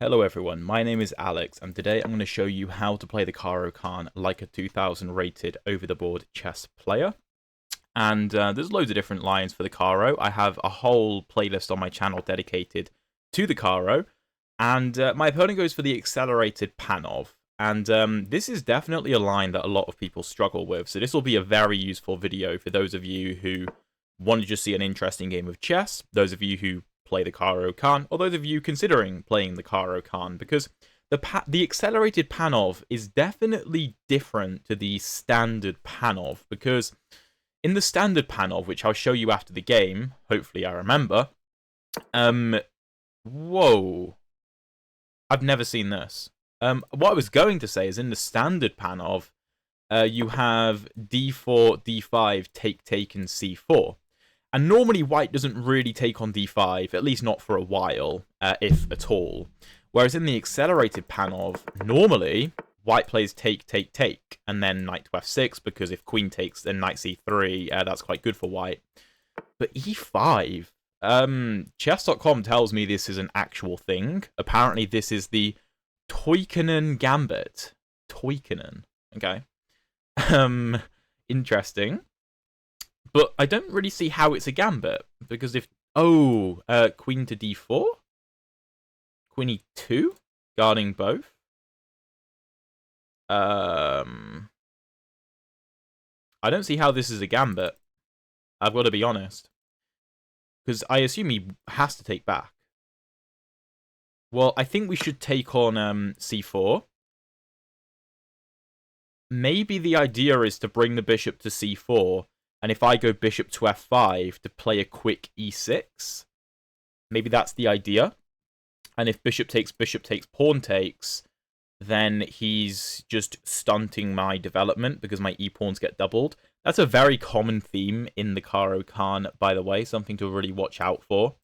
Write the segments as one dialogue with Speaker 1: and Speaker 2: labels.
Speaker 1: Hello everyone, my name is Alex, and today I'm going to show you how to play the Caro Kann like a 2000 rated over-the-board chess player. And there's loads of different lines for the Caro. I have a whole playlist on my channel dedicated to the Caro, and my opponent goes for the accelerated Panov. And this is definitely a line that a lot of people struggle with, so this will be a very useful video for those of you who want to just see an interesting game of chess, those of you who play the Caro Kann, or those of you considering playing the Caro Kann, because the accelerated Panov is definitely different to the standard Panov, because in the standard Panov, which I'll show you after the game, hopefully I remember, whoa, I've never seen this. What I was going to say is in the standard Panov, you have d4, d5, take, and c4. And normally white doesn't really take on d5, at least not for a while, if at all. Whereas in the accelerated Panov, normally white plays take, and then knight to f6, because if queen takes, then knight c3, that's quite good for white. But e5, chess.com tells me this is an actual thing. Apparently this is the Toikkanen gambit. Toikkanen, okay. Interesting. But I don't really see how it's a gambit, because if... Oh, queen to d4? Queen e2? Guarding both? I don't see how this is a gambit. I've got to be honest. Because I assume he has to take back. Well, I think we should take on c4. Maybe the idea is to bring the bishop to c4, and if I go bishop to f5 to play a quick e6, maybe that's the idea. And if bishop takes, pawn takes, then he's just stunting my development because my e-pawns get doubled. That's a very common theme in the Caro Kann, by the way, something to really watch out for.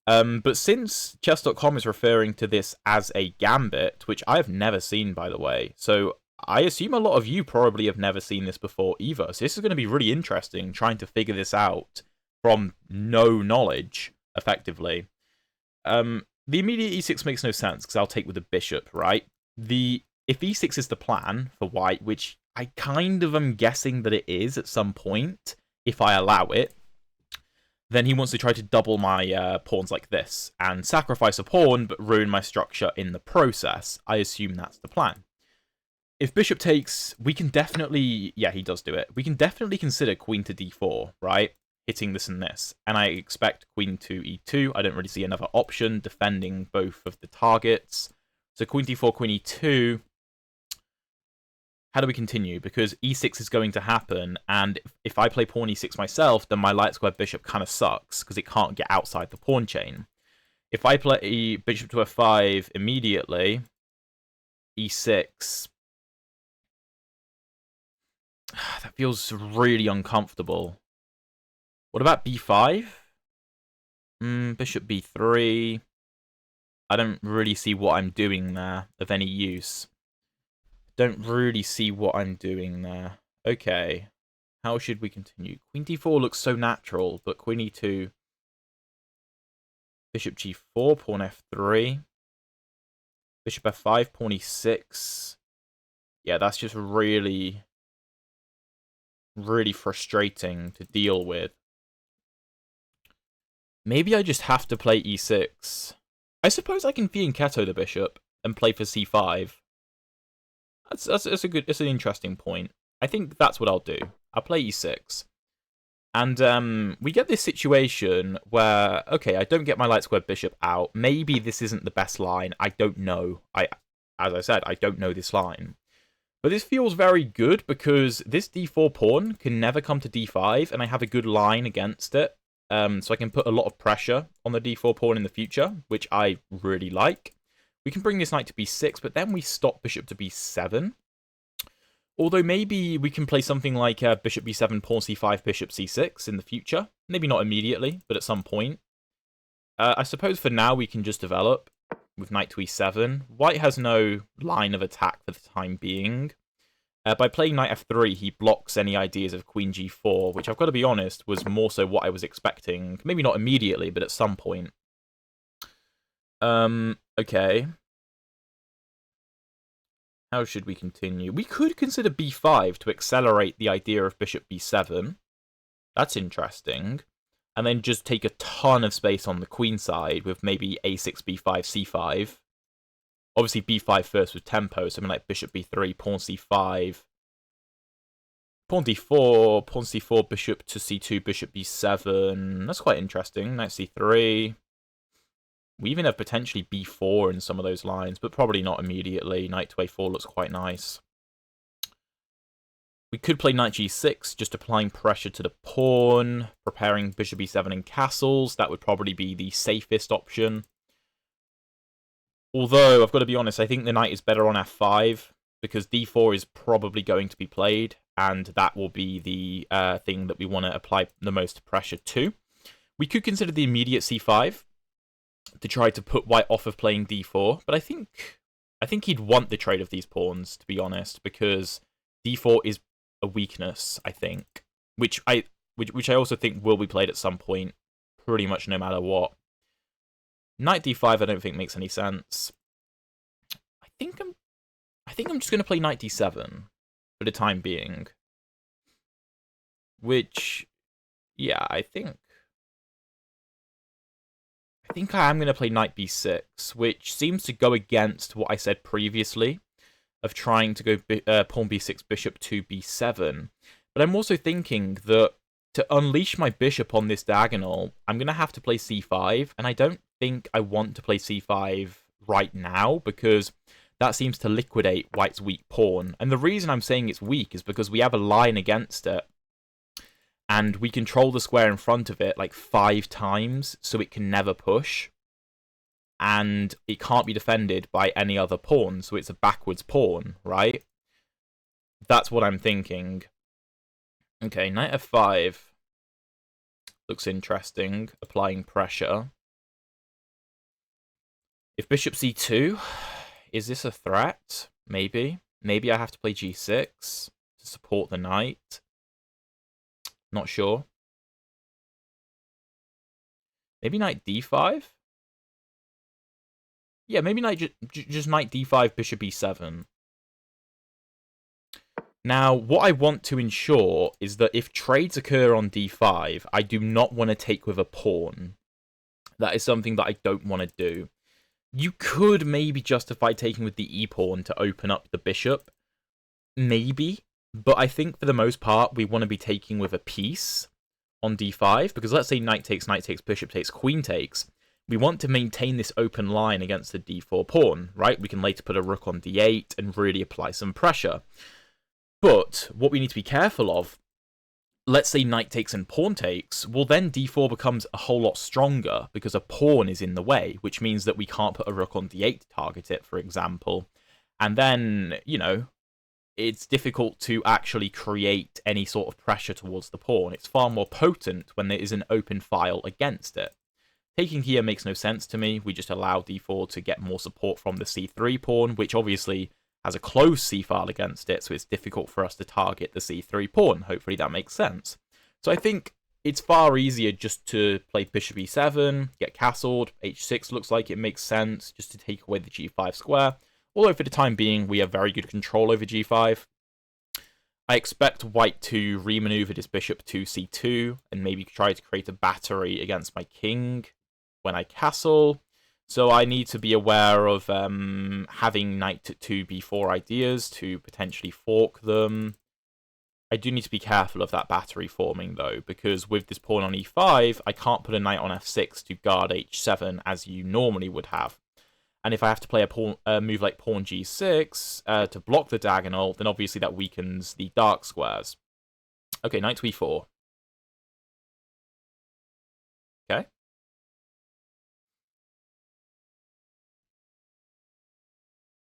Speaker 1: But since chess.com is referring to this as a gambit, which I've never seen, by the way, so I assume a lot of you probably have never seen this before either. So this is going to be really interesting, trying to figure this out from no knowledge, effectively. The immediate e6 makes no sense, because I'll take with the bishop, right? If e6 is the plan for white, which I kind of am guessing that it is at some point, if I allow it, then he wants to try to double my pawns like this, and sacrifice a pawn, but ruin my structure in the process. I assume that's the plan. If bishop takes, we can definitely... Yeah, he does do it. We can definitely consider queen to d4, right? Hitting this and this. And I expect queen to e2. I don't really see another option defending both of the targets. So queen d4, queen e2. How do we continue? Because e6 is going to happen, and if I play pawn e6 myself, then my light square bishop kind of sucks, because it can't get outside the pawn chain. If I play bishop to f5 immediately, e6... That feels really uncomfortable. What about b5? Bishop b3. I don't really see what I'm doing there of any use. Don't really see what I'm doing there. Okay. How should we continue? Queen d4 looks so natural, but queen e2. Bishop g4, pawn f3. Bishop f5, pawn e6. Yeah, that's just really frustrating to deal with. Maybe I just have to play e6. I suppose I can fianchetto the bishop and play for c5. That's an interesting point. I think that's what I'll do. I'll play e6. And we get this situation where, okay, I don't get my light square bishop out. Maybe this isn't the best line. I don't know. As I said, I don't know this line. But this feels very good because this d4 pawn can never come to d5, and I have a good line against it. So I can put a lot of pressure on the d4 pawn in the future, which I really like. We can bring this knight to b6, but then we stop bishop to b7. Although maybe we can play something like bishop b7, pawn c5, bishop c6 in the future. Maybe not immediately, but at some point. I suppose for now we can just develop with knight to e7. White has no line of attack for the time being. By playing knight f3, he blocks any ideas of queen g4, which I've got to be honest, was more so what I was expecting. Maybe not immediately, but at some point. Okay. How should we continue? We could consider b5 to accelerate the idea of bishop b7. That's interesting. And then just take a ton of space on the queen side with maybe a6, b5, c5. Obviously, b5 first with tempo, something like bishop b3, pawn c5, pawn d4, pawn c4, bishop to c2, bishop b7. That's quite interesting. Knight c3. We even have potentially b4 in some of those lines, but probably not immediately. Knight to a4 looks quite nice. We could play knight g6, just applying pressure to the pawn, preparing bishop e7 and castles. That would probably be the safest option. Although, I've got to be honest, I think the knight is better on f5, because d4 is probably going to be played, and that will be the thing that we want to apply the most pressure to. We could consider the immediate c5 to try to put white off of playing d4, but I think he'd want the trade of these pawns, to be honest, because d4 is a weakness, I think, which I also think will be played at some point, pretty much no matter what. Knight d5 I don't think makes any sense. I think I'm just going to play knight d7 for the time being. Which, yeah, I think I am going to play knight b6, which seems to go against what I said previously of trying to go pawn b6, bishop to b7. But I'm also thinking that to unleash my bishop on this diagonal, I'm going to have to play c5, and I don't think I want to play c5 right now, because that seems to liquidate white's weak pawn. And the reason I'm saying it's weak is because we have a line against it, and we control the square in front of it like 5 times, so it can never push. And it can't be defended by any other pawn, so it's a backwards pawn, right? That's what I'm thinking. Okay, knight f5 looks interesting, applying pressure. If bishop c2, is this a threat? Maybe. Maybe I have to play g6 to support the knight. Not sure. Maybe knight d5? Yeah, maybe just knight d5, bishop e7. Now, what I want to ensure is that if trades occur on d5, I do not want to take with a pawn. That is something that I don't want to do. You could maybe justify taking with the e-pawn to open up the bishop. Maybe. But I think for the most part, we want to be taking with a piece on d5. Because let's say knight takes, bishop takes, queen takes. We want to maintain this open line against the d4 pawn, right? We can later put a rook on d8 and really apply some pressure. But what we need to be careful of, let's say knight takes and pawn takes, well then d4 becomes a whole lot stronger because a pawn is in the way, which means that we can't put a rook on d8 to target it, for example. And then, you know, it's difficult to actually create any sort of pressure towards the pawn. It's far more potent when there is an open file against it. Taking here makes no sense to me. We just allow d4 to get more support from the c3 pawn, which obviously has a closed c-file against it, so it's difficult for us to target the c3 pawn. Hopefully that makes sense. So I think it's far easier just to play bishop e7, get castled. h6 looks like it makes sense, just to take away the g5 square. Although for the time being, we have very good control over g5. I expect white to remaneuver this bishop to c2, and maybe try to create a battery against my king when I castle. So I need to be aware of having knight to b4 ideas to potentially fork them. I do need to be careful of that battery forming, though, because with this pawn on e5, I can't put a knight on f6 to guard h7 as you normally would have. And if I have to play a move like pawn g6 to block the diagonal, then obviously that weakens the dark squares. Okay, knight to e4. Okay.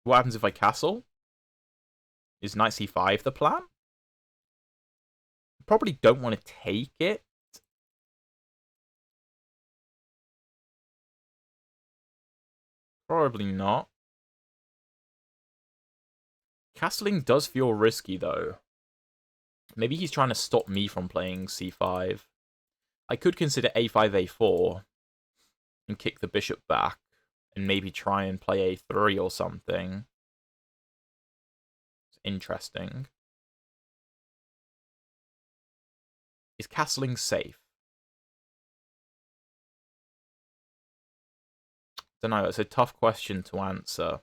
Speaker 1: What happens if I castle? Is knight c5 the plan? Probably don't want to take it. Probably not. Castling does feel risky, though. Maybe he's trying to stop me from playing c5. I could consider a5, a4 and kick the bishop back and maybe try and play a3 or something. Interesting. Is castling safe? Don't know, it's a tough question to answer.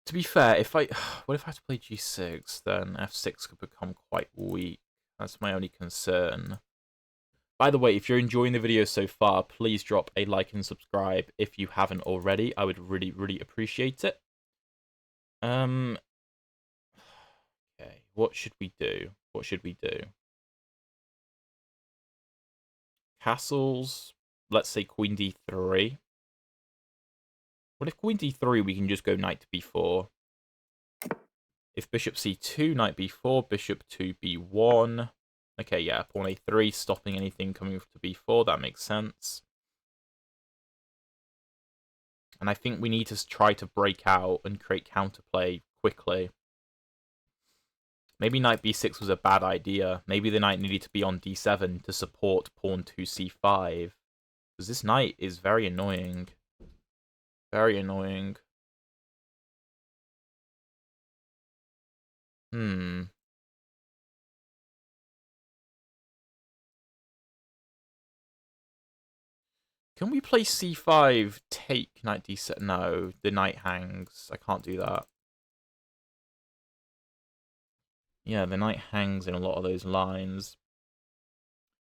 Speaker 1: To be fair, if I... What if I have to play g6? Then f6 could become quite weak. That's my only concern. By the way, if you're enjoying the video so far, please drop a like and subscribe if you haven't already. I would really, really appreciate it. Okay, what should we do? What should we do? Castles, let's say queen d3. What if queen d3, we can just go knight to b4? If bishop c2, knight b4, bishop to b1. Okay, yeah, pawn a3, stopping anything coming to b4. That makes sense. And I think we need to try to break out and create counterplay quickly. Maybe knight b6 was a bad idea. Maybe the knight needed to be on d7 to support pawn to c5. Because this knight is very annoying. Very annoying. Can we play c5, take knight d7? No, the knight hangs. I can't do that. Yeah, the knight hangs in a lot of those lines.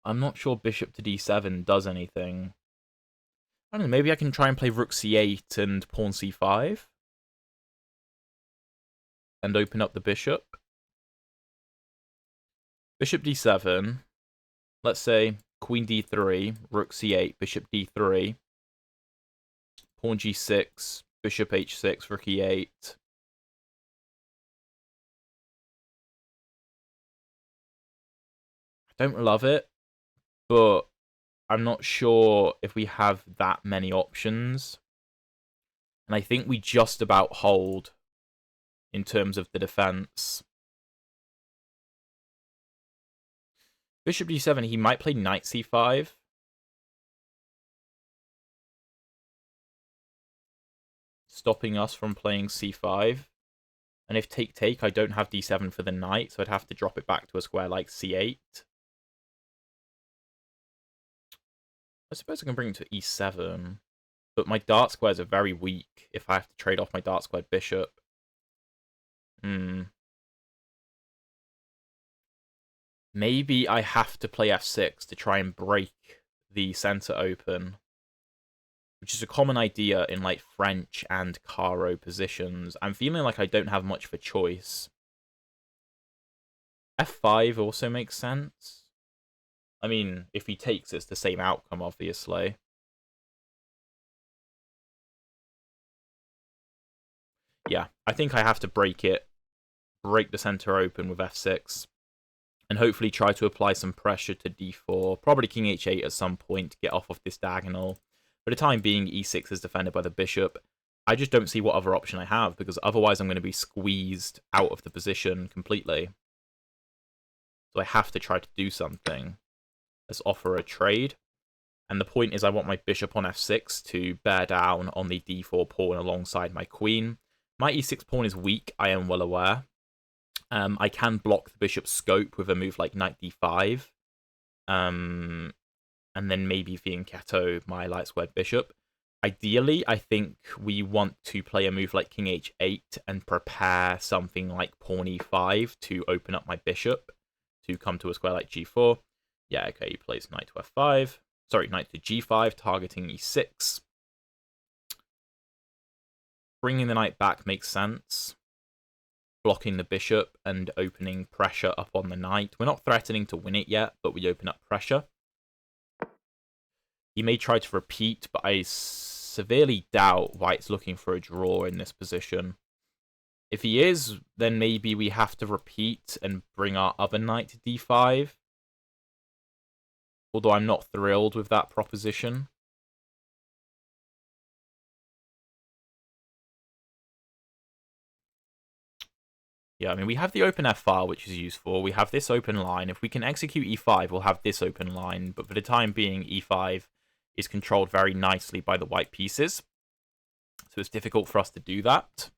Speaker 1: I'm not sure bishop to d7 does anything. I don't know, maybe I can try and play rook c8 and pawn c5? And open up the bishop. Bishop d7. Let's say queen d3, rook c8, bishop d3. Pawn g6, bishop h6, rook e8. I don't love it, but I'm not sure if we have that many options. And I think we just about hold in terms of the defense. Bishop d7, he might play knight c5. Stopping us from playing c5. And if take, I don't have d7 for the knight, so I'd have to drop it back to a square like c8. I suppose I can bring it to e7. But my dart squares are very weak if I have to trade off my dart squared bishop. Maybe I have to play f6 to try and break the center open. Which is a common idea in like French and Caro positions. I'm feeling like I don't have much of a choice. f5 also makes sense. I mean, if he takes, it's the same outcome, obviously. Yeah, I think I have to break it. Break the center open with f6. And hopefully try to apply some pressure to d4. Probably king h8 at some point to get off of this diagonal. For the time being, e6 is defended by the bishop. I just don't see what other option I have, because otherwise I'm going to be squeezed out of the position completely. So I have to try to do something. Let's offer a trade. And the point is I want my bishop on f6 to bear down on the d4 pawn alongside my queen. My e6 pawn is weak, I am well aware. I can block the bishop's scope with a move like knight d5. And then maybe fianchetto my light squared bishop. Ideally, I think we want to play a move like king h8 and prepare something like pawn e5 to open up my bishop to come to a square like g4. Yeah, okay, he plays knight to f5. Sorry, knight to g5, targeting e6. Bringing the knight back makes sense. Blocking the bishop and opening pressure up on the knight. We're not threatening to win it yet, but we open up pressure. He may try to repeat, but I severely doubt White's looking for a draw in this position. If he is, then maybe we have to repeat and bring our other knight to d5. Although I'm not thrilled with that proposition. Yeah, I mean, we have the open f file, which is useful. We have this open line. If we can execute e5, we'll have this open line. But for the time being, e5 is controlled very nicely by the white pieces. So it's difficult for us to do that.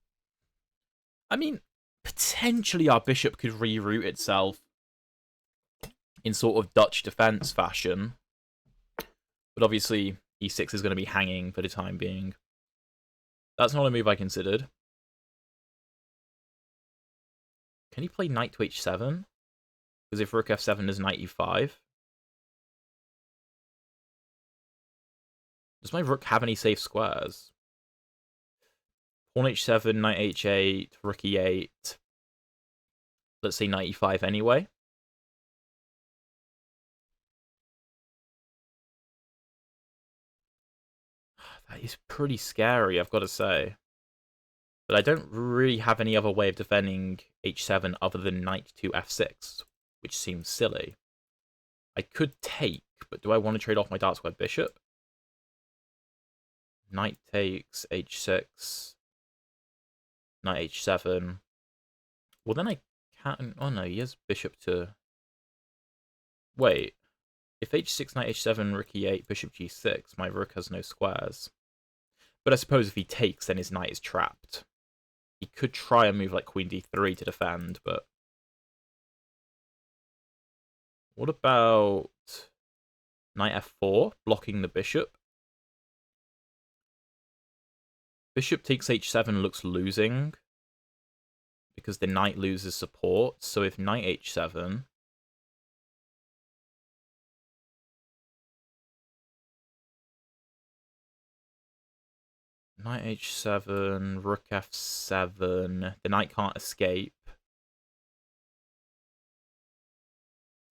Speaker 1: I mean, potentially our bishop could reroute itself in sort of Dutch defense fashion. But obviously, e6 is going to be hanging for the time being. That's not a move I considered. Can you play knight to h7? Because if rook f7 is knight e5... Does my rook have any safe squares? Pawn h7, knight h8, rook e8. Let's say knight e5 anyway. That is pretty scary, I've got to say. But I don't really have any other way of defending h7 other than knight to f6, which seems silly. I could take, but do I want to trade off my dark square bishop? Knight takes, h6, knight h7. Well, then I can't... Oh no, he has bishop to... Wait. If h6, knight h7, rook e8, bishop g6, my rook has no squares. But I suppose if he takes, then his knight is trapped. He could try a move like queen d3 to defend, but... What about knight f4, blocking the bishop? Bishop takes h7 looks losing, because the knight loses support. So if knight h7... Knight h7, rook f7. The knight can't escape.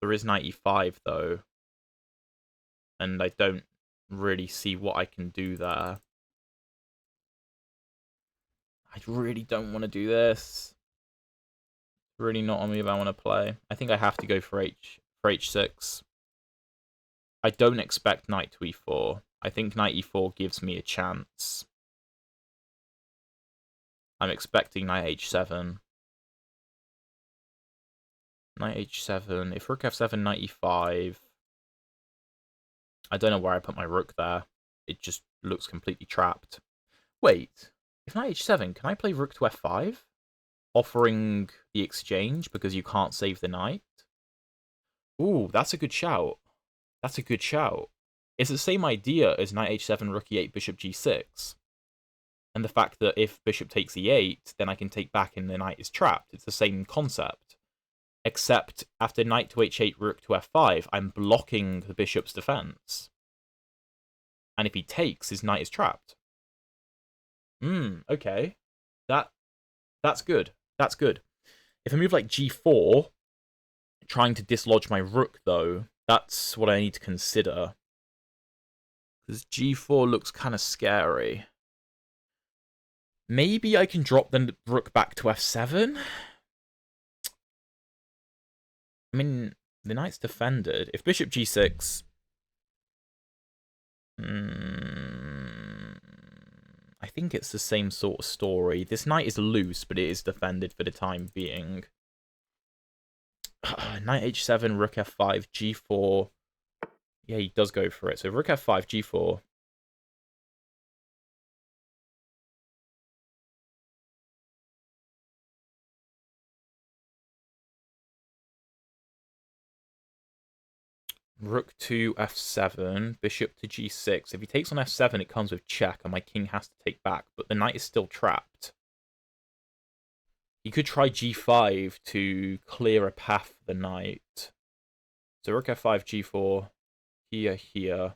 Speaker 1: There is knight e5, though. And I don't really see what I can do there. I really don't want to do this. Really not a move I want to play. I think I have to go for h6. I don't expect knight to e4. I think knight e4 gives me a chance. I'm expecting knight h7. Knight h7. If rook f7, knight e5. I don't know where I put my rook there. It just looks completely trapped. Wait. If knight h7, can I play rook to f5? Offering the exchange because you can't save the knight? Ooh, that's a good shout. That's a good shout. It's the same idea as knight h7, rook e8, bishop g6. And the fact that if bishop takes e8, then I can take back and the knight is trapped. It's the same concept. Except after knight to h8, rook to f5, I'm blocking the bishop's defense. And if he takes, his knight is trapped. Okay. That's good. That's good. If I move like g4, trying to dislodge my rook, though, that's what I need to consider. Because g4 looks kind of scary. Maybe I can drop the rook back to f7? I mean, the knight's defended. If bishop g6... I think it's the same sort of story. This knight is loose, but it is defended for the time being. Knight h7, rook f5, g4. Yeah, he does go for it. So rook f5, g4. Rook to f7, bishop to g6. If he takes on f7, it comes with check, and my king has to take back. But the knight is still trapped. He could try g5 to clear a path for the knight. So rook f5, g4, here.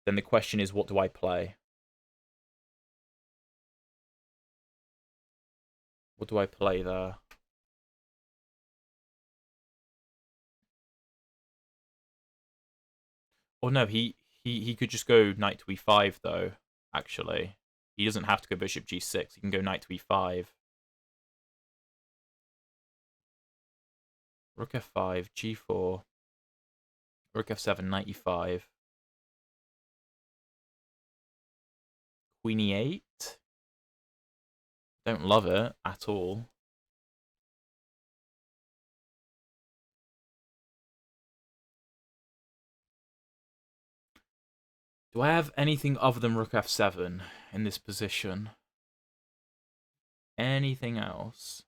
Speaker 1: Then the question is, what do I play? What do I play there? Oh no, he could just go knight to e5 though, actually. He doesn't have to go bishop g6, he can go knight to e5. Rook f5, g4. Rook f7, knight e5. Queen e8. Don't love it at all. Do I have anything other than rook f7 in this position? anything else?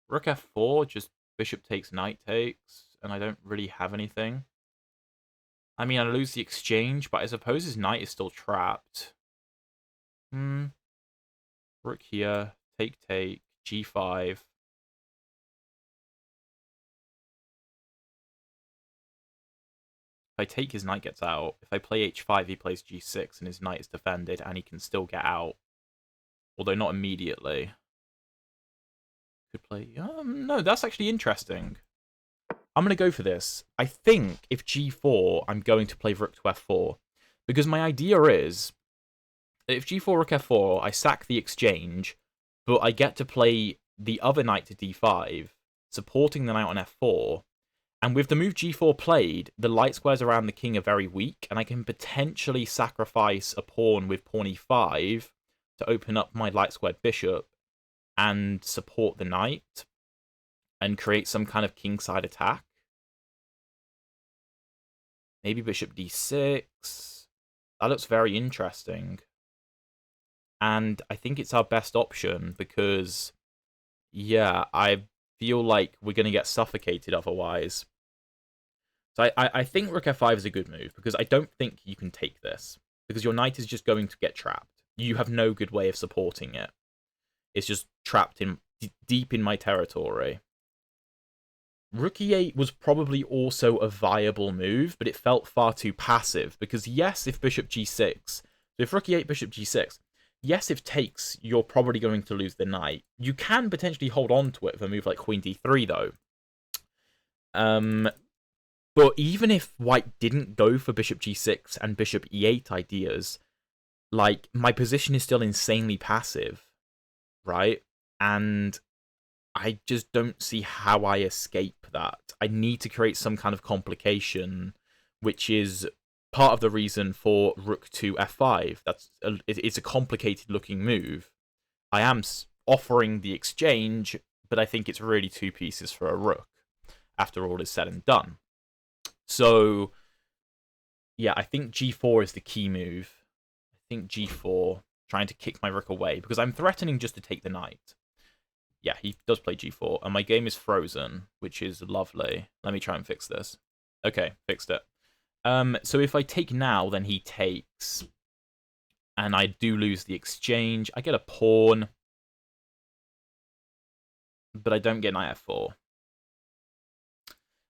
Speaker 1: Rook f4, just bishop takes, knight takes, and I don't really have anything. I mean, I lose the exchange, but I suppose his knight is still trapped. Rook here, take, g5. If I take, his knight gets out. If I play h5, he plays g6, and his knight is defended, and he can still get out. Although not immediately. Could play... no, that's actually interesting. I'm going to go for this. I think if g4, I'm going to play rook to f4. Because my idea is, that if g4, rook f4, I sack the exchange, but I get to play the other knight to d5, supporting the knight on f4. And with the move g4 played, the light squares around the king are very weak, and I can potentially sacrifice a pawn with pawn e5 to open up my light squared bishop and support the knight and create some kind of kingside attack. Maybe bishop d6. That looks very interesting. And I think it's our best option because, yeah, I feel like we're going to get suffocated otherwise. So I think rook f5 is a good move because I don't think you can take this because your knight is just going to get trapped. You have no good way of supporting it. It's just trapped in deep in my territory. Rook e8 was probably also a viable move, but it felt far too passive because yes, if bishop g6, so if rook e8, bishop g6, yes, if takes, you're probably going to lose the knight. You can potentially hold on to it with a move like queen d3 though. But even if white didn't go for bishop g6 and bishop e8 ideas, like, my position is still insanely passive, right? And I just don't see how I escape that. I need to create some kind of complication, which is part of the reason for rook to f5. It's a complicated looking move. I am offering the exchange, but I think it's really two pieces for a rook, after all is said and done. So, yeah, I think g4 is the key move. I think g4, trying to kick my rook away, because I'm threatening just to take the knight. Yeah, he does play g4, and my game is frozen, which is lovely. Let me try and fix this. Okay, fixed it. So if I take now, then he takes, and I do lose the exchange. I get a pawn, but I don't get knight f4.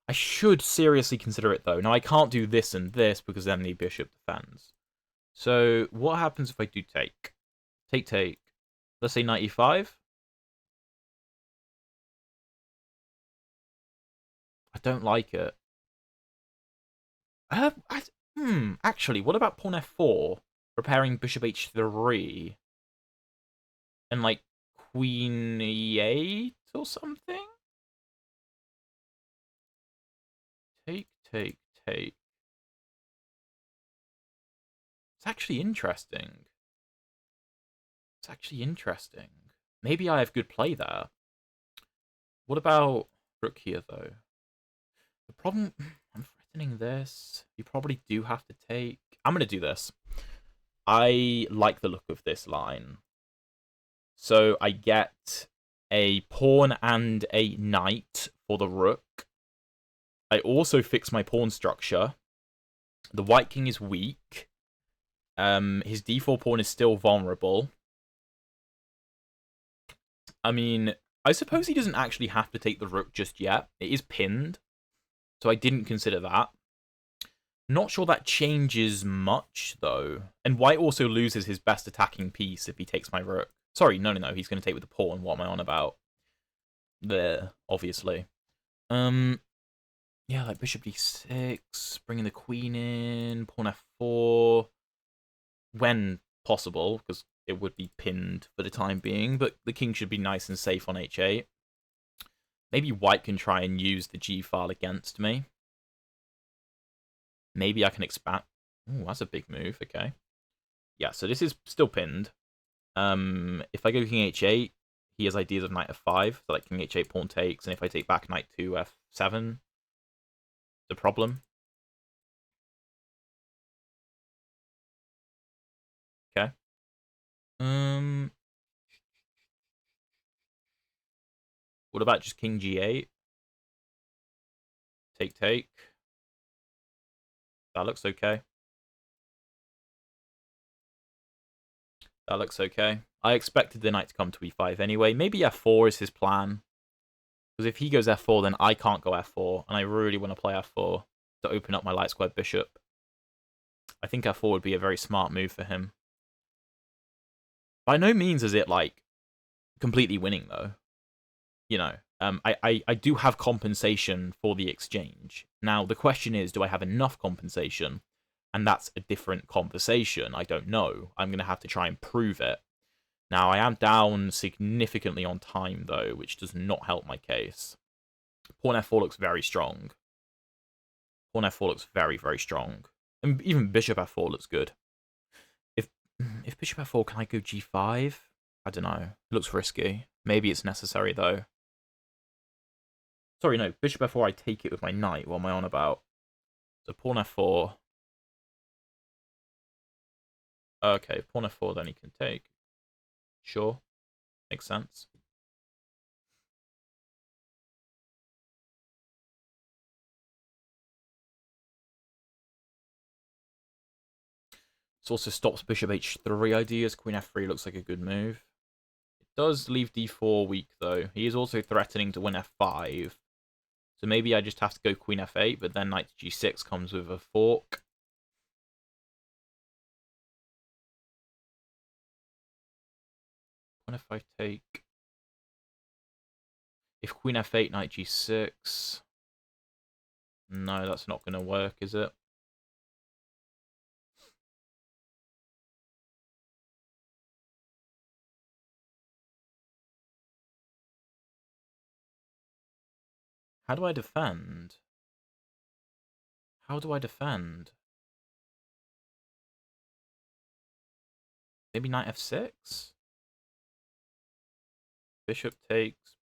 Speaker 1: I should seriously consider it, though. Now, I can't do this and this, because then the bishop defends. So what happens if I do take? Take. Let's say knight e5. I don't like it. Actually, what about pawn f4? Preparing bishop h3. And, like, queen e8 or something? Take. It's actually interesting. Maybe I have good play there. What about rook here, though? The problem... I'm threatening this. You probably do have to take... I'm going to do this. I like the look of this line. So I get a pawn and a knight for the rook. I also fix my pawn structure. The white king is weak. His d4 pawn is still vulnerable. I mean, I suppose he doesn't actually have to take the rook just yet. It is pinned, so I didn't consider that. Not sure that changes much, though. And white also loses his best attacking piece if he takes my rook. Sorry, no. He's going to take with the pawn. What am I on about? There, obviously. Yeah, like bishop d6, bringing the queen in, pawn f4. When possible, because it would be pinned for the time being, but the king should be nice and safe on h8. Maybe white can try and use the g file against me. Maybe I can expand. Oh, that's a big move. Okay. Yeah, so this is still pinned. If I go king h8, he has ideas of knight f5, so like king h8 pawn takes, and if I take back knight to f7, the problem. Okay. What about just king g8? Take. That looks okay. That looks okay. I expected the knight to come to e5 anyway. Maybe f4 is his plan. Because if he goes f4, then I can't go f4. And I really want to play f4 to open up my light squared bishop. I think f4 would be a very smart move for him. By no means is it, like, completely winning, though. You know, I do have compensation for the exchange. Now, the question is, do I have enough compensation? And that's a different conversation. I don't know. I'm going to have to try and prove it. Now, I am down significantly on time, though, which does not help my case. Pawn f4 looks very strong. Pawn f4 looks very, very strong. And even bishop f4 looks good. If bishop f4, can I go g5? I don't know. It looks risky. Maybe it's necessary, though. Sorry, no. Bishop f4, I take it with my knight. What am I on about? So pawn f4. Okay, pawn f4, then he can take. Sure. Makes sense. This also stops bishop h3 ideas. Queen f3 looks like a good move. It does leave d4 weak, though. He is also threatening to win f5. So maybe I just have to go queen f8, but then knight to g6 comes with a fork. Pawn f5 take. If queen f8, knight g6... No, that's not going to work, is it? How do I defend? How do I defend? Maybe knight f6? Bishop takes,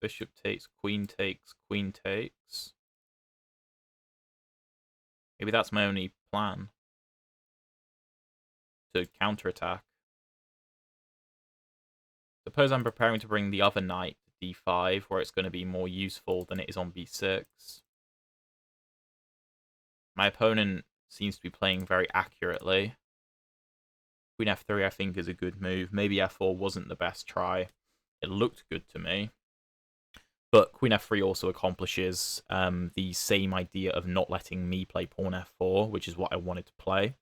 Speaker 1: queen takes. Maybe that's my only plan. To counterattack. Suppose I'm preparing to bring the other knight to d5, where it's going to be more useful than it is on b6. My opponent seems to be playing very accurately. Queen f3, I think, is a good move. Maybe f4 wasn't the best try. It looked good to me. But queen f3 also accomplishes the same idea of not letting me play pawn f4, which is what I wanted to play.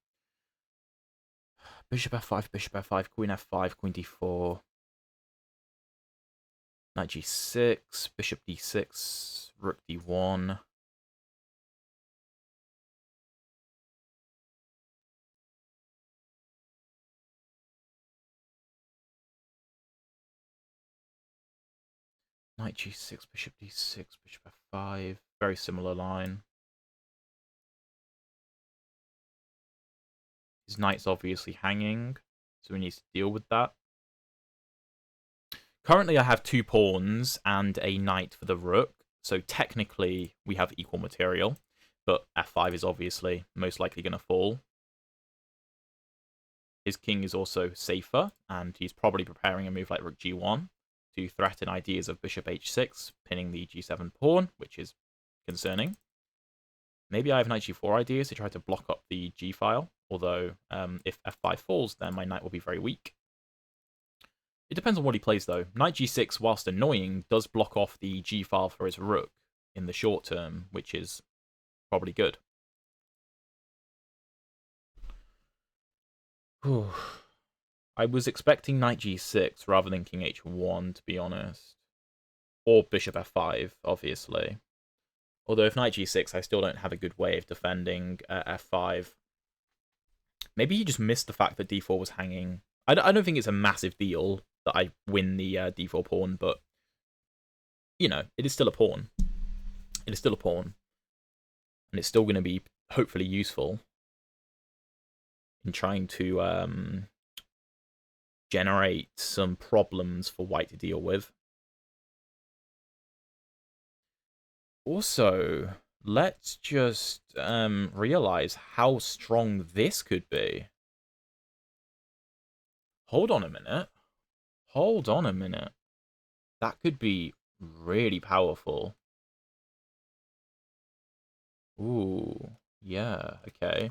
Speaker 1: Bishop f5, queen f5, queen d4. Knight g6, bishop d6, rook d1. Knight g6, bishop d6, bishop f5. Very similar line. His knight's obviously hanging, so he needs to deal with that. Currently, I have 2 pawns and a knight for the rook, so technically we have equal material, but f5 is obviously most likely going to fall. His king is also safer, and he's probably preparing a move like rook g1 to threaten ideas of bishop h6, pinning the g7 pawn, which is concerning. Maybe I have knight g4 ideas to try to block up the g file, although if f5 falls, then my knight will be very weak. It depends on what he plays, though. Knight g6, whilst annoying, does block off the g file for his rook in the short term, which is probably good. Whew. I was expecting knight g6 rather than king h1, to be honest. Or bishop f5, obviously. Although if knight g6, I still don't have a good way of defending f5. Maybe he just missed the fact that d4 was hanging. I don't think it's a massive deal that I win the d4 pawn, but, you know, it is still a pawn. It is still a pawn. And it's still going to be, hopefully, useful in trying to generate some problems for white to deal with. Also, let's just realize how strong this could be. Hold on a minute. Hold on a minute. That could be really powerful. Ooh, yeah, okay.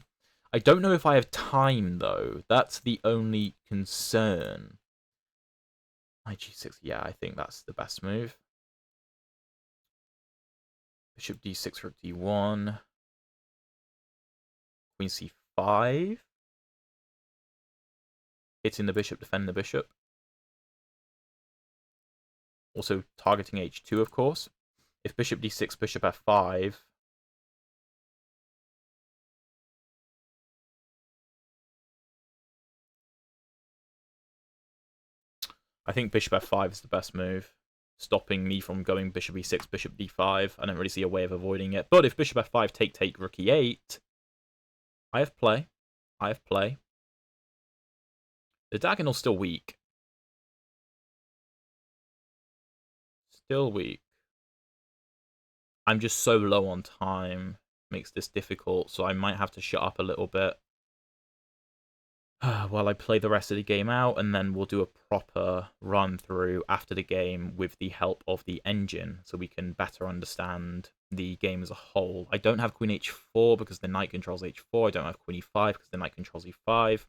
Speaker 1: I don't know if I have time, though. That's the only concern. Knight g6, yeah, I think that's the best move. Bishop d6, rook d1. Queen c5. Hitting the bishop, defending the bishop. Also targeting h2, of course. If bishop d6, bishop f5... I think bishop f5 is the best move, stopping me from going bishop e6, bishop d5. I don't really see a way of avoiding it. But if bishop f5, take, rook e8, I have play. I have play. The diagonal's still weak. Still weak. I'm just so low on time. Makes this difficult, so I might have to shut up a little bit while I play the rest of the game out, and then we'll do a proper run through after the game with the help of the engine, so we can better understand the game as a whole. I don't have queen h4 because the knight controls h4. I don't have queen e5 because the knight controls e5. It's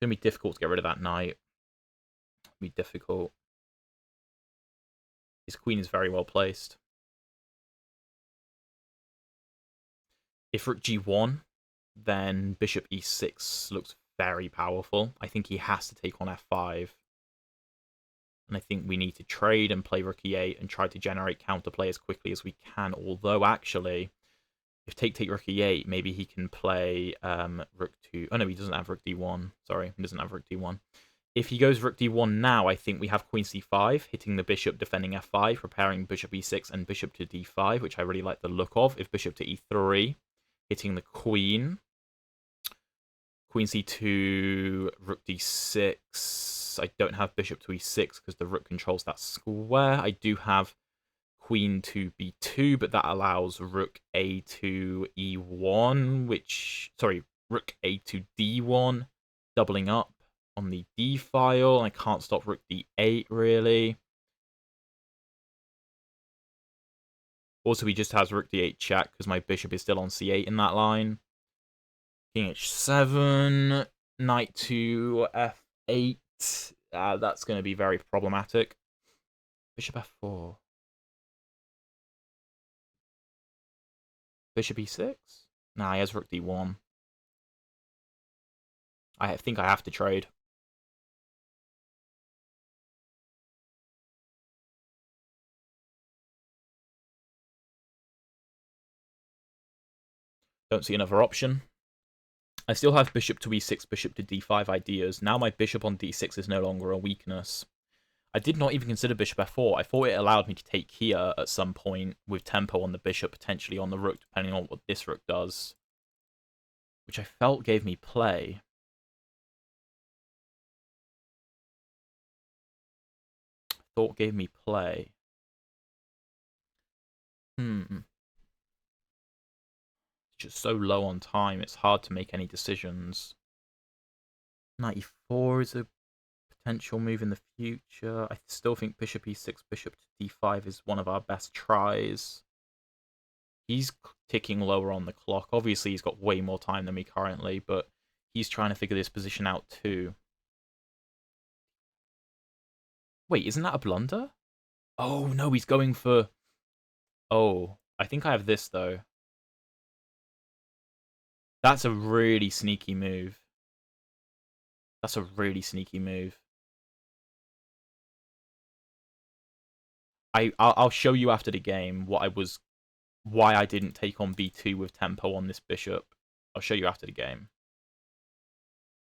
Speaker 1: going to be difficult to get rid of that knight. It'll be difficult. His queen is very well placed. If rook g1, then bishop e6 looks very powerful. I think he has to take on f5. And I think we need to trade and play rook e8 and try to generate counterplay as quickly as we can. Although, actually, if take rook e8, maybe he can play rook 2. Oh, no, he doesn't have rook d1. Sorry, he doesn't have rook d1. If he goes rook d1 now, I think we have queen c5, hitting the bishop, defending f5, preparing bishop e6 and bishop to d5, which I really like the look of. If bishop to e3, hitting the queen. Queen c2, rook d6. I don't have bishop to e6 because the rook controls that square. I do have queen to b2, but that allows rook a to e1, which... Sorry, rook a to d1, doubling up on the d file. I can't stop rook d8, really. Also, he just has rook d8 check because my bishop is still on c8 in that line. King h7, knight to f8. That's going to be very problematic. Bishop f4. Bishop e6? Nah, he has rook d1. I think I have to trade. Don't see another option. I still have bishop to e6, bishop to d5 ideas. Now my bishop on d6 is no longer a weakness. I did not even consider bishop f4. I thought it allowed me to take here at some point with tempo on the bishop, potentially on the rook, depending on what this rook does. Which I felt gave me play. Thought gave me play. Just so low on time, it's hard to make any decisions. Knight e4 is a potential move in the future. I still think bishop e6, bishop to d5 is one of our best tries. He's ticking lower on the clock. Obviously, he's got way more time than me currently, but he's trying to figure this position out too. Wait, isn't that a blunder? Oh, no, he's going for... Oh, I think I have this, though. That's a really sneaky move. That's a really sneaky move. I'll show you after the game why I didn't take on b2 with tempo on this bishop. I'll show you after the game.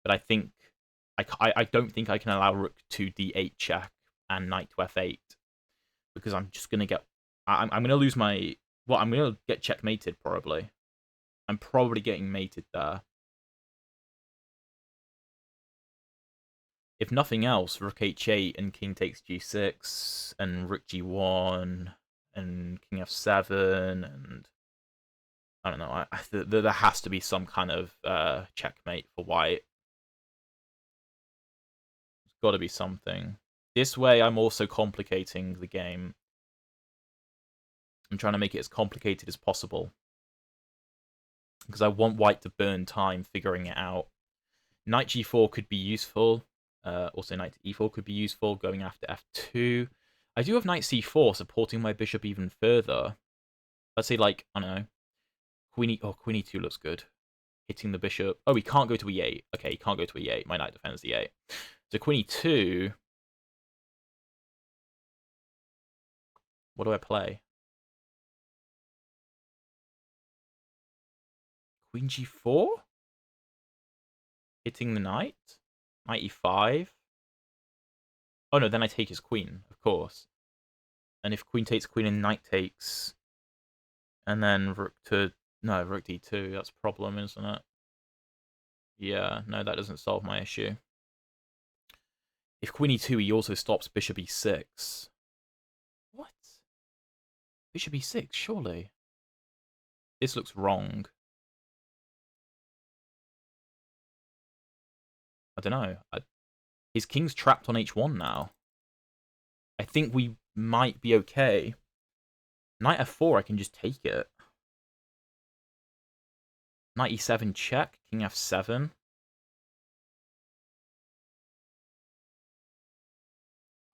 Speaker 1: But I think I don't think I can allow rook to d8 check and knight to f8 because I'm just gonna get I'm gonna lose my I'm gonna get checkmated probably. I'm probably getting mated there. If nothing else, rook h8 and king takes g6 and rook g1 and king f7 and I don't know. There has to be some kind of checkmate for white. There's got to be something. This way, I'm also complicating the game I'm trying to make it as complicated as possible. Because I want white to burn time figuring it out. Knight g4 could be useful. Also, knight to e4 could be useful, going after f2. I do have knight c4 supporting my bishop even further. Let's say, like, I don't know. Queen e2 looks good. Hitting the bishop. Oh, he can't go to e8. Okay, he can't go to e8. My knight defends e8. So queen e2. What do I play? Queen g4? Hitting the knight? Knight e5? Oh no, then I take his queen, of course. And if queen takes queen and knight takes... And then rook to... No, rook d2. That's a problem, isn't it? Yeah, no, that doesn't solve my issue. If queen e2, he also stops bishop e6. What? Bishop e6, surely. This looks wrong. I don't know. His king's trapped on h1 now. I think we might be okay. Knight f4, I can just take it. Knight e7 check, king f7.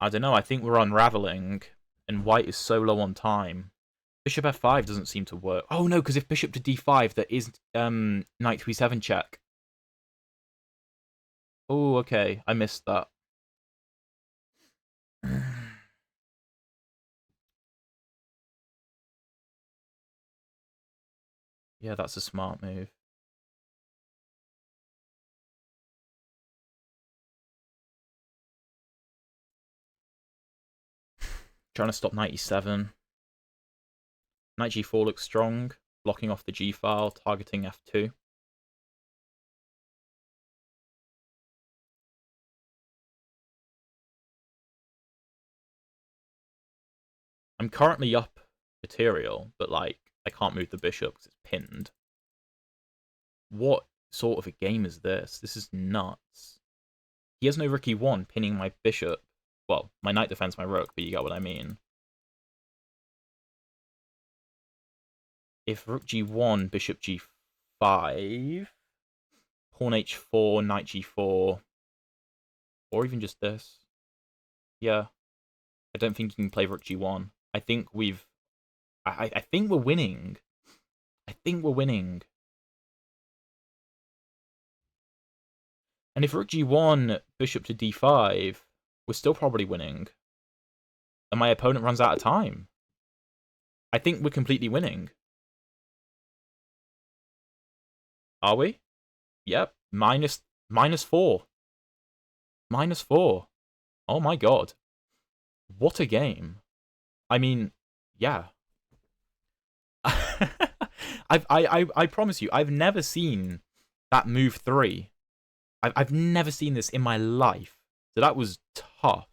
Speaker 1: I don't know, I think we're unraveling. And white is so low on time. Bishop f5 doesn't seem to work. Oh no, because if bishop to d5, there is knight to e7 check. Oh, okay, I missed that. Yeah, that's a smart move. Trying to stop knight e7. Knight g4 looks strong, blocking off the g file, targeting f2. I'm currently up material, but like I can't move the bishop because it's pinned. What sort of a game is this? This is nuts. He has no rook e1 pinning my bishop. Well, my knight defends my rook, but you get what I mean. If rook g1, bishop g5, pawn h4, knight g4, or even just this. Yeah. I don't think you can play rook g1. I think we've... I think we're winning. I think we're winning. And if rook g1, bishop to d5, we're still probably winning. And my opponent runs out of time. I think we're completely winning. Are we? Yep. Minus 4. -4. Oh my god. What a game. I mean, yeah. I promise you, I've never seen that move 3. I've never seen this in my life. So that was tough.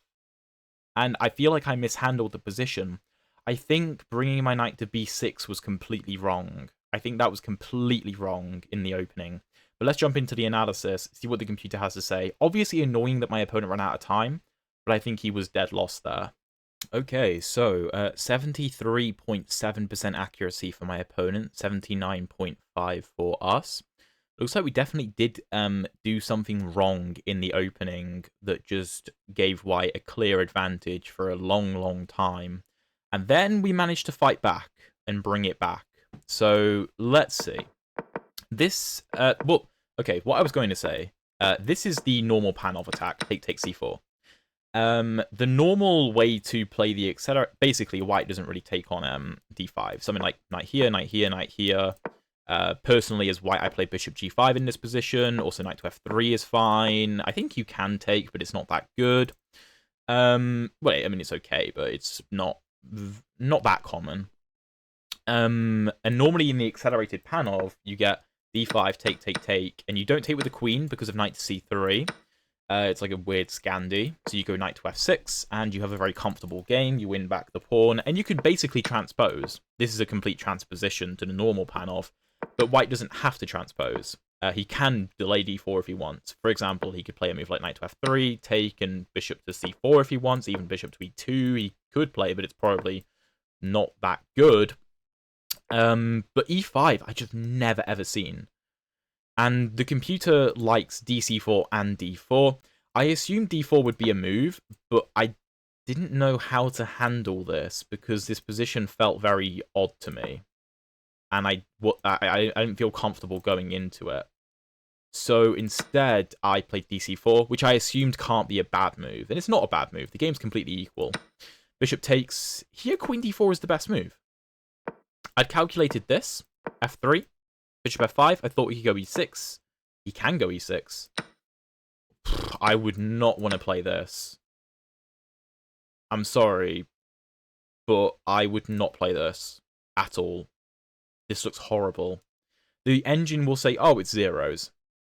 Speaker 1: And I feel like I mishandled the position. I think bringing my knight to b6 was completely wrong. I think that was completely wrong in the opening. But let's jump into the analysis, see what the computer has to say. Obviously annoying that my opponent ran out of time, but I think he was dead lost there. Okay, so 73.7% accuracy for my opponent, 79.5 for us. Looks like we definitely did do something wrong in the opening that just gave white a clear advantage for a long, long time. And then we managed to fight back and bring it back. So let's see. This, well, okay, what I was going to say, this is the normal Panov attack, take c4. The normal way to play the etc. Basically, white doesn't really take on d5. Something like knight here, knight here, knight here. Personally, as white, I play bishop g5 in this position. Also, knight to f3 is fine. I think you can take, but it's not that good. Well, I mean, it's okay, but it's not that common. And normally in the accelerated Panov, you get d5, take, take, take, and you don't take with the queen because of knight to c3. It's like a weird Scandi. So you go knight to f6, and you have a very comfortable game. You win back the pawn, and you can basically transpose. This is a complete transposition to the normal Panov, but white doesn't have to transpose. He can delay d4 if he wants. For example, he could play a move like knight to f3, take, and bishop to c4 if he wants, even bishop to e2 he could play, but it's probably not that good. But e5, I just never ever seen. And the computer likes dc4 and d4. I assumed d4 would be a move, but I didn't know how to handle this because this position felt very odd to me. And I didn't feel comfortable going into it. So instead, I played dc4, which I assumed can't be a bad move. And it's not a bad move. The game's completely equal. Bishop takes. Here, queen d4 is the best move. I'd calculated this. f3. Bishop f5. I thought he could go e6. He can go e6. I would not want to play this. I'm sorry, but I would not play this at all. This looks horrible. The engine will say, oh, it's zeros.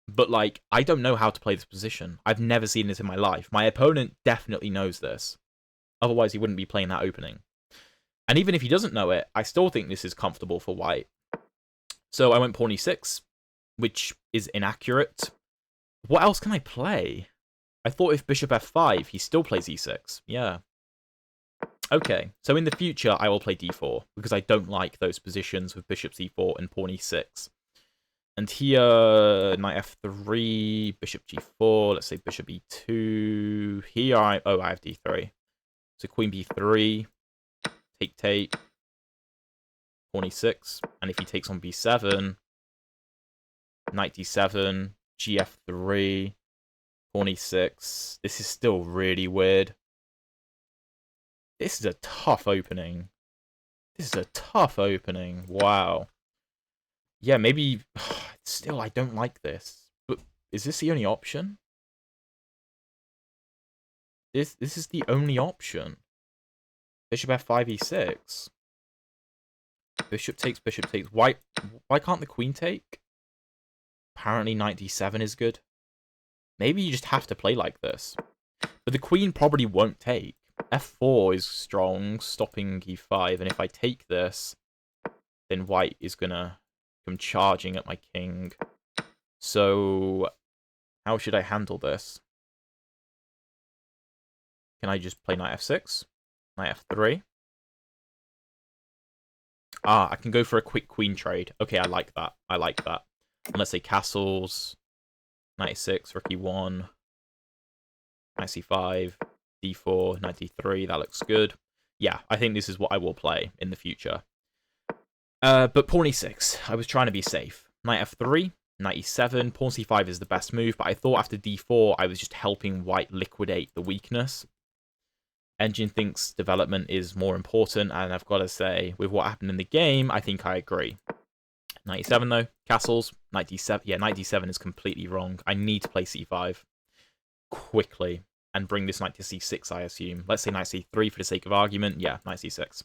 Speaker 1: But, like, I don't know how to play this position. I've never seen this in my life. My opponent definitely knows this. Otherwise, he wouldn't be playing that opening. And even if he doesn't know it, I still think this is comfortable for white. So I went pawn e6, which is inaccurate. What else can I play? I thought if bishop f5, he still plays e6. Yeah. Okay, so in the future, I will play d4, because I don't like those positions with bishop c4 and pawn e6. And here, knight f3, bishop g4, let's say bishop e2. Here, I have d3. So queen b3, take, pawn e6. And if he takes on b7, knight d7, gf3, pawn e6. This is still really weird. This is a tough opening. Wow. Yeah, maybe... Still, I don't like this. But is this the only option? This is the only option. Bishop f5, e6. Bishop takes. Why can't the queen take? Apparently knight d7 is good. Maybe you just have to play like this. But the queen probably won't take. f4 is strong, stopping e5. And if I take this, then white is going to come charging at my king. So, how should I handle this? Can I just play knight f6? Knight f3? Ah, I can go for a quick queen trade. Okay, I like that. And let's say castles. Knight e6, rook e1. Knight c5. d4, knight d3. That looks good. Yeah, I think this is what I will play in the future. But pawn e6. I was trying to be safe. Knight f3. Knight e7. Pawn c5 is the best move, but I thought after d4, I was just helping white liquidate the weakness. Engine thinks development is more important, and I've got to say, with what happened in the game, I think I agree. Knight e7, though. Castles. Knight d7. Yeah, knight d7 is completely wrong. I need to play c5 quickly and bring this knight to c6, I assume. Let's say knight c3 for the sake of argument. Yeah, knight c6.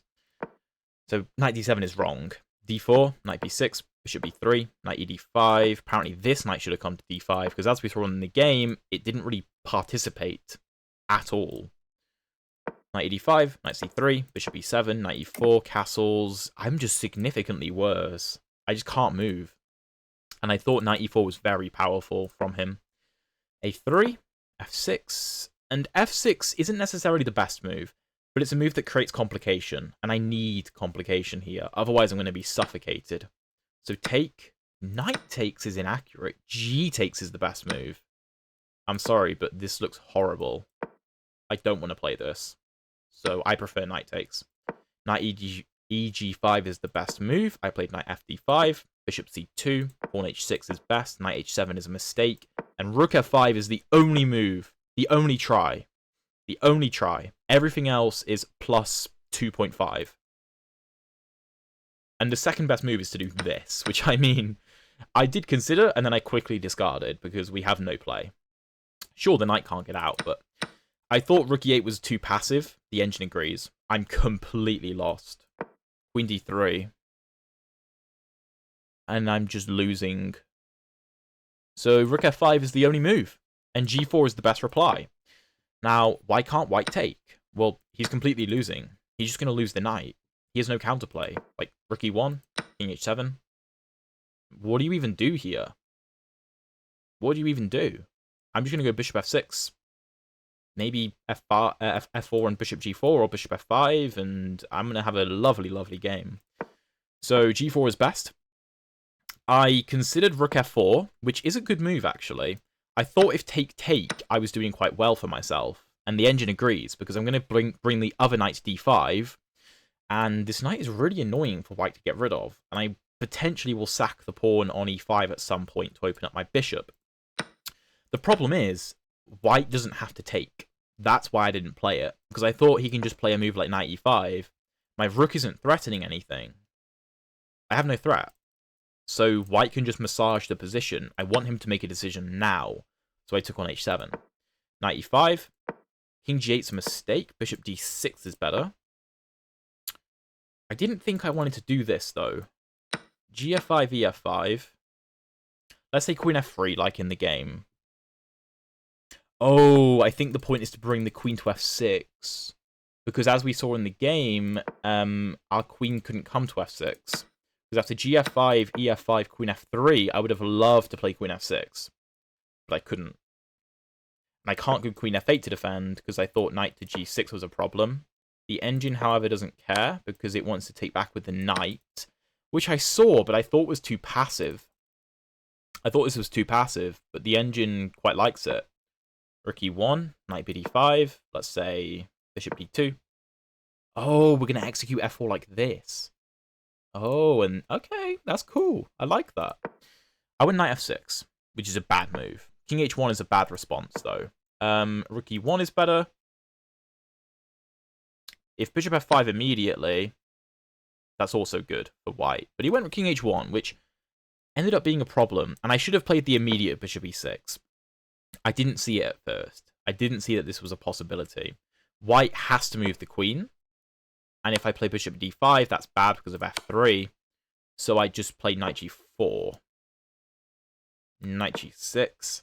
Speaker 1: So knight d7 is wrong. d4, knight b6, bishop b3, knight ed5. Apparently this knight should have come to d5, because as we saw in the game, it didn't really participate at all. Knight ed5, knight c3, bishop e7, knight e4, castles. I'm just significantly worse. I just can't move. And I thought knight e4 was very powerful from him. a3, f6, and f6 isn't necessarily the best move, but it's a move that creates complication, and I need complication here. Otherwise, I'm going to be suffocated. So take. Knight takes is inaccurate. G takes is the best move. I'm sorry, but this looks horrible. I don't want to play this. So I prefer knight takes. Knight eg5 is the best move. I played knight fd5. Bishop c2. Pawn h6 is best. Knight h7 is a mistake. And rook f5 is the only move. The only try. Everything else is plus 2.5. And the second best move is to do this, which I mean, I did consider, and then I quickly discarded because we have no play. Sure, the knight can't get out, but I thought rook e8 was too passive. The engine agrees. I'm completely lost. Queen d3. And I'm just losing. So rook f5 is the only move, and g4 is the best reply. Now, why can't white take? Well, he's completely losing. He's just going to lose the knight. He has no counterplay. Like, rook e1, king h7. What do you even do here? What do you even do? I'm just going to go bishop f6. maybe F4 and bishop G4 or bishop F5, and I'm going to have a lovely, lovely game. So G4 is best. I considered rook F4, which is a good move, actually. I thought if take, I was doing quite well for myself, and the engine agrees, because I'm going to bring the other knight to D5, and this knight is really annoying for white to get rid of, and I potentially will sack the pawn on E5 at some point to open up my bishop. The problem is, white doesn't have to take. That's why I didn't play it, because I thought he can just play a move like knight E5. My rook isn't threatening anything. I have no threat. So white can just massage the position. I want him to make a decision now. So I took on H7. Knight E5. King G8's a mistake. Bishop D6 is better. I didn't think I wanted to do this, though. GF5, EF5. Let's say Queen F3, like in the game. Oh, I think the point is to bring the queen to F6. Because as we saw in the game, our queen couldn't come to F6. Because after GF5, EF5, Queen F3, I would have loved to play Queen F6. But I couldn't. And I can't go Queen F8 to defend, because I thought Knight to G6 was a problem. The engine, however, doesn't care, because it wants to take back with the Knight. Which I saw, but I thought was too passive. I thought this was too passive, but the engine quite likes it. Rook E1, Knight BD5, let's say Bishop D2. Oh, we're going to execute F4 like this. Oh, and okay, that's cool. I like that. I went Knight F6, which is a bad move. King H1 is a bad response, though. Rook E1 is better. If Bishop F5 immediately, that's also good for white. But he went with King H1, which ended up being a problem. And I should have played the immediate Bishop E6. I didn't see it at first. I didn't see that this was a possibility. White has to move the queen. And if I play Bishop D5, that's bad because of F3. So I just play Knight G4. Knight G6.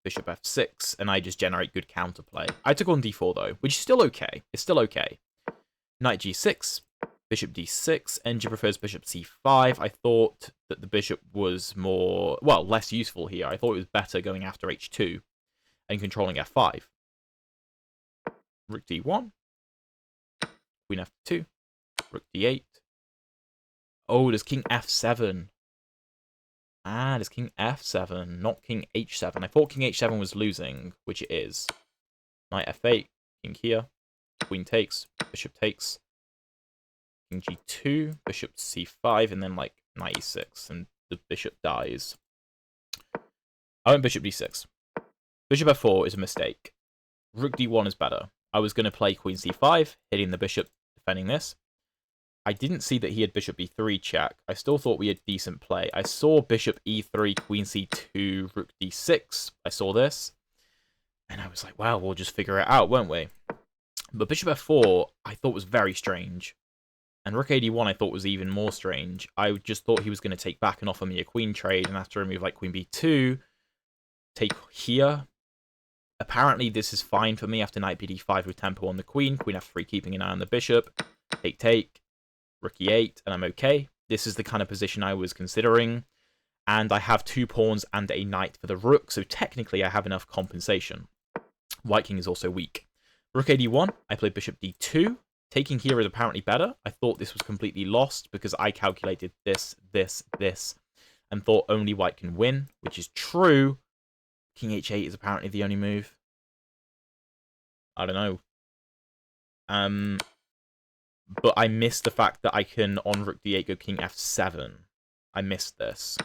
Speaker 1: Bishop F6. And I just generate good counterplay. I took on D4, though, which is still okay. It's still okay. Knight G6. Bishop D6. Engine prefers Bishop C5. I thought that the bishop was more, well, less useful here. I thought it was better going after H2 and controlling F5. Rook D1. Queen F2. Rook D8. Oh, there's King F7. Ah, there's King F7, not King H7. I thought King H7 was losing, which it is. Knight F8. King here. Queen takes. Bishop takes. King G2. Bishop C5. And then, like, Knight E6. And the bishop dies. I went Bishop D6. Bishop F4 is a mistake. Rook D1 is better. I was going to play Queen C5, hitting the bishop, defending this. I didn't see that he had Bishop E3 check. I still thought we had decent play. I saw Bishop E3, Queen C2, Rook D6. I saw this. And I was like, wow, we'll just figure it out, won't we? But Bishop F4, I thought was very strange. And Rook AD1 I thought was even more strange. I just thought he was going to take back and offer me a queen trade. And after a move like Queen B2, take here. Apparently, this is fine for me after Knight BD5 with tempo on the queen. Queen F3 keeping an eye on the bishop. Take. Rook E8, and I'm okay. This is the kind of position I was considering. And I have 2 pawns and a knight for the rook, so technically I have enough compensation. White king is also weak. Rook AD1, I played Bishop D2. Taking here is apparently better. I thought this was completely lost because I calculated this, and thought only white can win, which is true. King H8 is apparently the only move. I don't know. But I missed the fact that I can, on Rook D8, go King F7. I missed this.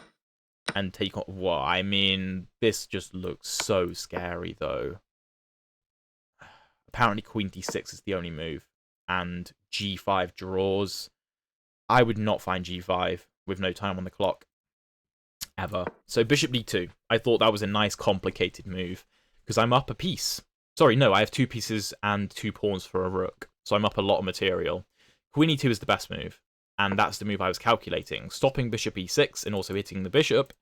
Speaker 1: And take on... Well, I mean, this just looks so scary, though. Apparently, Queen D6 is the only move. And G5 draws. I would not find G5 with no time on the clock. Ever. So Bishop D2. I thought that was a nice, complicated move. Because I'm up a piece. Sorry, no, I have 2 pieces and 2 pawns for a rook. So I'm up a lot of material. Queen E2 is the best move. And that's the move I was calculating. Stopping Bishop E6 and also hitting the bishop.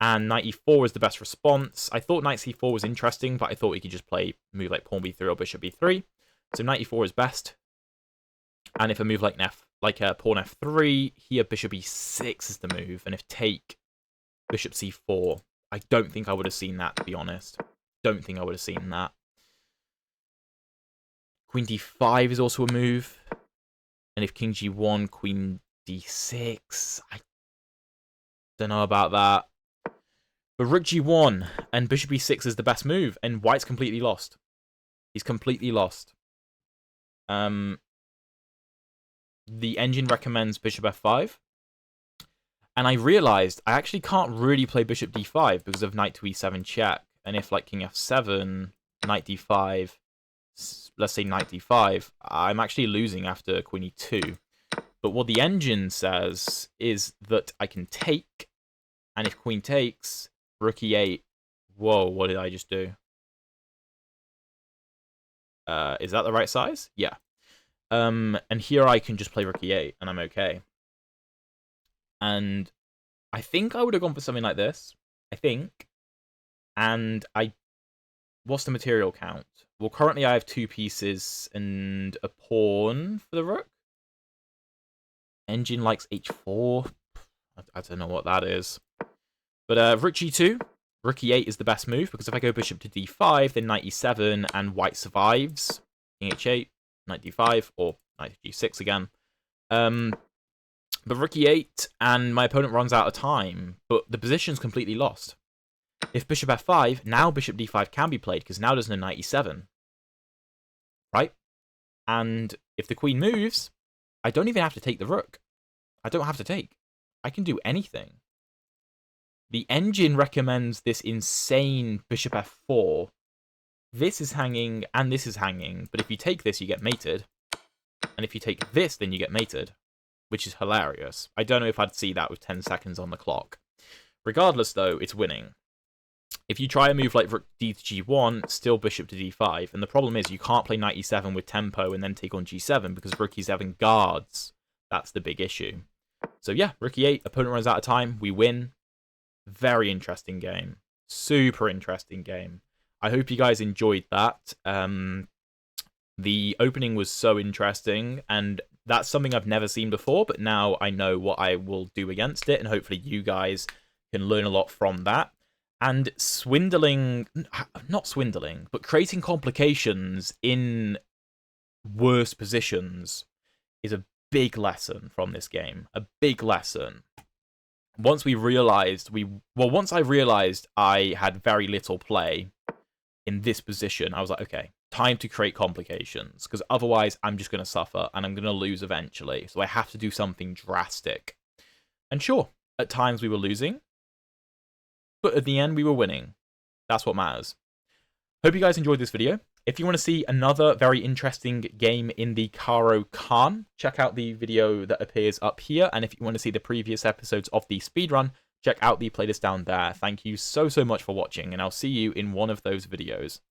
Speaker 1: And Knight E4 is the best response. I thought Knight C4 was interesting, but I thought we could just play a move like Pawn B3 or Bishop B3. So Knight E4 is best. And if a move like Pawn F3, here Bishop E6 is the move. And if take Bishop C4, I don't think I would have seen that, to be honest. Don't think I would have seen that. Queen d5 is also a move. And if king g1, queen d6, I don't know about that. But rook g1 and bishop e6 is the best move, and white's completely lost. He's completely lost. The engine recommends bishop f5. And I realized I actually can't really play bishop d5 because of knight to e7 check. And if, like, king f7, knight d5, let's say knight d5, I'm actually losing after queen e2. But what the engine says is that I can take, and if queen takes, rook e8. Whoa, what did I just do? Is that the right size? Yeah. And here I can just play rook e8, and I'm okay. And I think I would have gone for something like this. I think. And what's the material count? Well, currently I have 2 pieces and a pawn for the rook. Engine likes h4. I don't know what that is. But rook g2, rook e8 is the best move, because if I go bishop to d5, then knight e7, and white survives. King h8, knight d5, or knight g6 again. But rook e8, and my opponent runs out of time, but the position's completely lost. If bishop f5, now bishop d5 can be played, because now there's no knight e7. Right? And if the queen moves, I don't even have to take the rook. I don't have to take. I can do anything. The engine recommends this insane bishop f4. This is hanging, and this is hanging, but if you take this, you get mated. And if you take this, then you get mated, which is hilarious. I don't know if I'd see that with 10 seconds on the clock. Regardless, though, it's winning. If you try a move like rook d to g1, still bishop to d5, and the problem is you can't play knight e7 with tempo and then take on g7 because rook e7 guards. That's the big issue. So yeah, rook e8, opponent runs out of time, we win. Very interesting game. Super interesting game. I hope you guys enjoyed that. The opening was so interesting, and that's something I've never seen before, but now I know what I will do against it, and hopefully you guys can learn a lot from that. And not swindling, but creating complications in worse positions is a big lesson from this game. A big lesson. Once I realized I had very little play in this position, I was like, okay, time to create complications, because otherwise I'm just going to suffer and I'm going to lose eventually. So I have to do something drastic. And sure, at times we were losing, but at the end we were winning. That's what matters. Hope you guys enjoyed this video. If you want to see another very interesting game in the Caro Kann, check out the video that appears up here. And if you want to see the previous episodes of the speedrun, check out the playlist down there. Thank you so much for watching, and I'll see you in one of those videos.